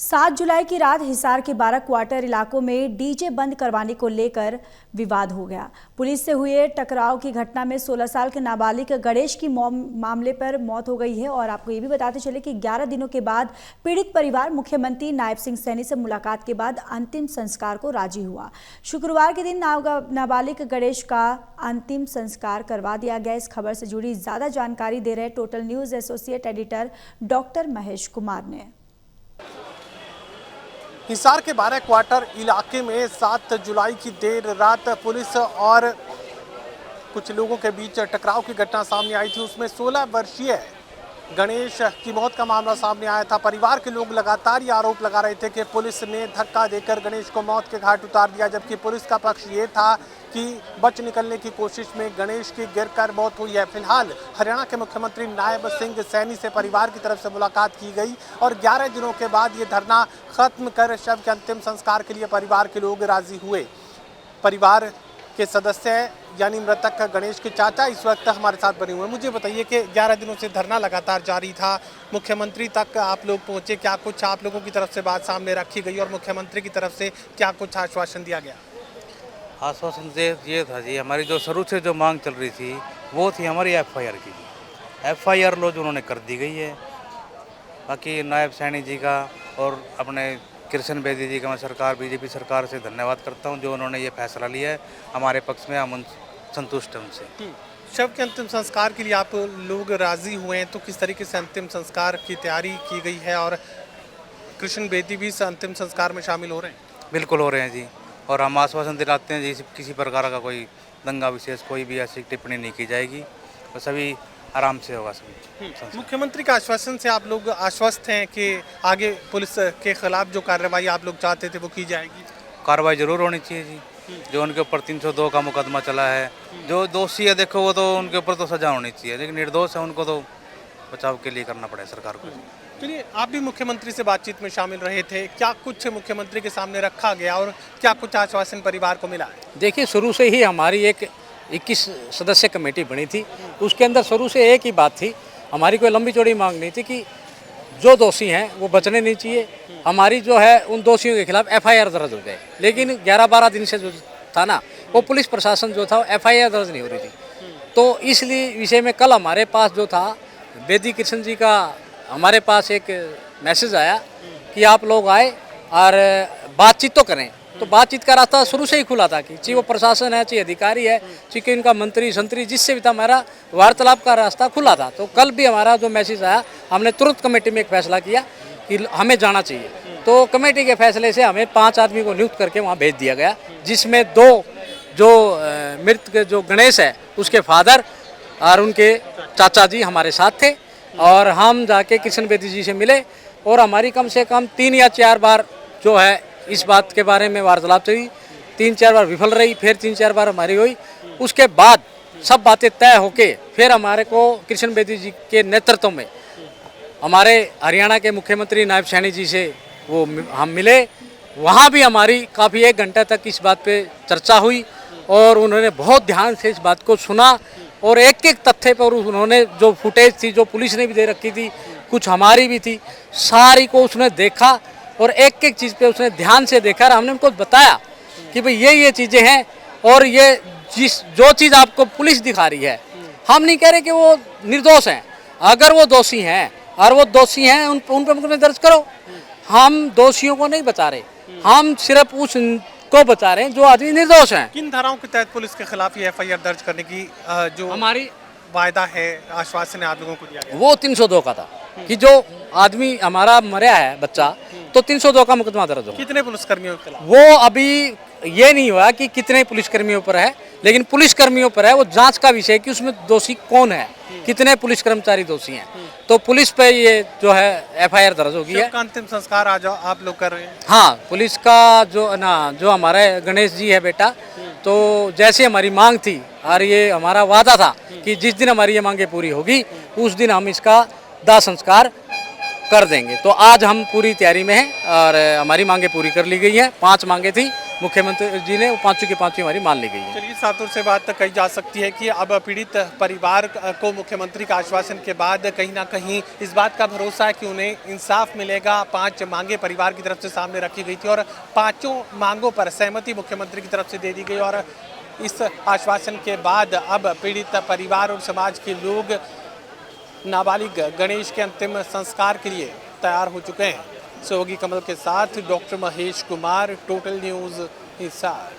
7 जुलाई की रात हिसार के 12 क्वार्टर इलाकों में डीजे बंद करवाने को लेकर विवाद हो गया। पुलिस से हुए टकराव की घटना में 16 साल के नाबालिग गणेश की मामले पर मौत हो गई है। और आपको ये भी बताते चले कि 11 दिनों के बाद पीड़ित परिवार मुख्यमंत्री नायब सिंह सैनी से मुलाकात के बाद अंतिम संस्कार को राजी हुआ। शुक्रवार के दिन नाबालिग गणेश का अंतिम संस्कार करवा दिया गया। इस खबर से जुड़ी ज्यादा जानकारी दे रहे total news associate editor doctor Mahesh Kumar ने। हिसार के 12 क्वार्टर इलाके में 7 जुलाई की देर रात पुलिस और कुछ लोगों के बीच टकराव की घटना सामने आई थी। उसमें 16 वर्षीय गणेश की मौत का मामला सामने आया था। परिवार के लोग लगातार ये आरोप लगा रहे थे कि पुलिस ने धक्का देकर गणेश को मौत के घाट उतार दिया, जबकि पुलिस का पक्ष ये था कि बच निकलने की कोशिश में गणेश की गिरकर मौत हुई है। फिलहाल हरियाणा के मुख्यमंत्री नायब सिंह सैनी से परिवार की तरफ से मुलाकात की गई और 11 दिनों के बाद ये धरना खत्म कर शव के अंतिम संस्कार के लिए परिवार के लोग राजी हुए। परिवार के सदस्य यानी मृतक गणेश के चाचा इस वक्त हमारे साथ बने हुए हैं। मुझे बताइए कि 11 दिनों से धरना लगातार जारी था, मुख्यमंत्री तक आप लोग पहुंचे, क्या कुछ आप लोगों की तरफ से बात सामने रखी गई और मुख्यमंत्री की तरफ से क्या कुछ आश्वासन दिया गया? आश्वासन ये था जी, हमारी जो शुरू से जो मांग चल रही थी वो थी हमारी FIR की। FIR लॉन्च उन्होंने कर दी गई है। बाकी नायब सैनी जी का और अपने कृष्ण बेदी जी का मैं सरकार बीजेपी सरकार से धन्यवाद करता हूं, जो उन्होंने ये फैसला लिया है हमारे पक्ष में। हम संतुष्ट हैं उनसे। शव के अंतिम संस्कार के लिए आप लोग राजी हुए हैं, तो किस तरीके से अंतिम संस्कार की तैयारी की गई है और कृष्ण बेदी भी इस अंतिम संस्कार में शामिल हो रहे हैं? बिल्कुल हो रहे हैं जी, और हम आश्वासन दिलाते हैं जी किसी प्रकार का कोई दंगा विशेष कोई भी ऐसी टिप्पणी नहीं की जाएगी और सभी आराम से होगा सभी। मुख्यमंत्री का आश्वासन से आप लोग आश्वस्त हैं कि आगे पुलिस के खिलाफ जो कार्रवाई आप लोग चाहते थे वो की जाएगी? कार्रवाई जरूर होनी चाहिए जी। जो उनके ऊपर 302 का मुकदमा चला है, जो दोषी है देखो वो तो उनके ऊपर तो सजा होनी चाहिए, लेकिन निर्दोष है उनको तो बचाव के लिए करना पड़ेगा सरकार को। चलिए, आप भी मुख्यमंत्री से बातचीत में शामिल रहे थे, क्या कुछ मुख्यमंत्री के सामने रखा गया और क्या कुछ आश्वासन परिवार को मिला? देखिए, शुरू से ही हमारी एक 21 सदस्य कमेटी बनी थी। उसके अंदर शुरू से एक ही बात थी, हमारी कोई लंबी चौड़ी मांग नहीं थी कि जो दोषी हैं वो बचने नहीं चाहिए। हमारी जो है उन दोषियों के खिलाफ FIR दर्ज हो जाए, लेकिन 11-12 दिन से जो था ना वो पुलिस प्रशासन जो था वो FIR दर्ज नहीं हो रही थी। तो इसलिए विषय में कल हमारे पास जो था बेदी कृष्ण जी का हमारे पास एक मैसेज आया कि आप लोग आए और बातचीत तो करें। तो बातचीत का रास्ता शुरू से ही खुला था कि चाहे वो प्रशासन है, चाहे अधिकारी है, चाहे इनका मंत्री संतरी जिससे भी था, हमारा वार्तालाप का रास्ता खुला था। तो कल भी हमारा जो मैसेज आया, हमने तुरंत कमेटी में एक फैसला किया कि हमें जाना चाहिए। तो कमेटी के फैसले से हमें 5 आदमी को नियुक्त करके वहाँ भेज दिया गया, जिसमें 2 जो मृत जो गणेश है उसके फादर और उनके चाचा जी हमारे साथ थे। और हम जाके कृष्ण बेदी जी से मिले और हमारी कम से कम 3 या 4 बार जो है इस बात के बारे में वार्तालाप चली। 3-4 बार विफल रही, फिर 3-4 बार हमारी हुई। उसके बाद सब बातें तय होके फिर हमारे को कृष्ण बेदी जी के नेतृत्व में हमारे हरियाणा के मुख्यमंत्री नायब सैनी जी से वो हम मिले। वहाँ भी हमारी काफ़ी 1 घंटा तक इस बात पे चर्चा हुई और उन्होंने बहुत ध्यान से इस बात को सुना और एक-एक तथ्य पर उन्होंने जो फुटेज थी, जो पुलिस ने भी दे रखी थी, कुछ हमारी भी थी, सारी को उसने देखा और एक-एक चीज़ पे उसने ध्यान से देखा और हमने उनको बताया कि भाई ये चीज़ें हैं और ये जो चीज़ आपको पुलिस दिखा रही है, हम नहीं कह रहे कि वो निर्दोष हैं। अगर वो दोषी हैं और वो दोषी हैं उन पर मुकदमा दर्ज करो। हम दोषियों को नहीं बचा रहे, हम सिर्फ उसको बचा रहे हैं जो आदमी निर्दोष हैं। किन धाराओं के तहत पुलिस के खिलाफ ये FIR दर्ज करने की जो हमारी वायदा है, आश्वासन है आप लोगों को दिया गया? वो 302 का था कि जो आदमी हमारा मरा है बच्चा, तो 302 का मुकदमा दर्ज हो। कितने पुलिसकर्मियों के खिलाफ? वो अभी ये नहीं हुआ कि कितने पुलिसकर्मियों पर है, लेकिन पुलिसकर्मियों पर है। वो जांच का विषय है कि उसमें दोषी कौन है, कितने पुलिस कर्मचारी दोषी हैं। तो पुलिस पे ये जो है FIR दर्ज होगी है। अंतिम संस्कार आज आप लोग कर रहे हैं? हाँ, पुलिस का जो हमारे गणेश जी है बेटा, तो जैसे हमारी मांग थी और ये हमारा वादा था कि जिस दिन हमारी ये मांगे पूरी होगी उस दिन हम इसका दाह संस्कार कर देंगे। तो आज हम पूरी तैयारी में हैं और हमारी मांगे पूरी कर ली गई हैं। 5 मांगे थी, मुख्यमंत्री जी ने वो पाँचों की पाँचों हमारी मान ली गई है। चलिए, सातुर से बात कही जा सकती है कि अब पीड़ित परिवार को मुख्यमंत्री का आश्वासन के बाद कहीं ना कहीं इस बात का भरोसा है कि उन्हें इंसाफ मिलेगा। 5 मांगे परिवार की तरफ से सामने रखी गई थी और 5 मांगों पर सहमति मुख्यमंत्री की तरफ से दे दी गई और इस आश्वासन के बाद अब पीड़ित परिवार और समाज के लोग नाबालिग गणेश के अंतिम संस्कार के लिए तैयार हो चुके हैं। सहयोगी कमल के साथ doctor Mahesh Kumar, total news Hisar.